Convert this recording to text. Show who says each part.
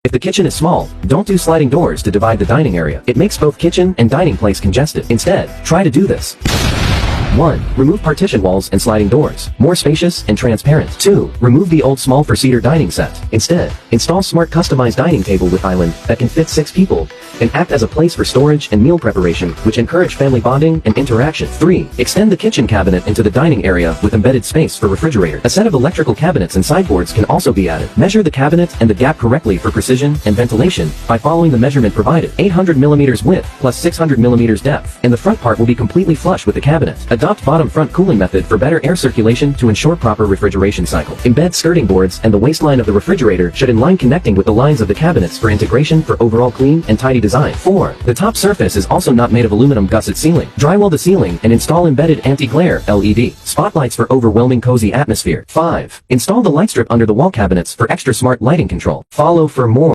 Speaker 1: If the kitchen is small, don't do sliding doors to divide the dining area. It makes both kitchen and dining place congested. Instead, try to do this. 1. Remove partition walls and sliding doors. More spacious and transparent. 2. Remove the old small four-seater dining set. Instead, install smart customized dining table with island that can fit 6 people and act as a place for storage and meal preparation, which encourage family bonding and interaction. 3. Extend the kitchen cabinet into the dining area with embedded space for refrigerator. A set of electrical cabinets and sideboards can also be added. Measure the cabinet and the gap correctly for precision and ventilation by following the measurement provided. 800 mm width plus 600 mm depth, and the front part will be completely flush with the cabinet. Adopt bottom front cooling method for better air circulation to ensure proper refrigeration cycle. Embed skirting boards and the waistline of the refrigerator should in-line connecting with the lines of the cabinets for integration for overall clean and tidy design. 4. The top surface is also not made of aluminum gusset ceiling. Drywall the ceiling and install embedded anti-glare LED spotlights for overwhelming cozy atmosphere. 5. Install the light strip under the wall cabinets for extra smart lighting control. Follow for more.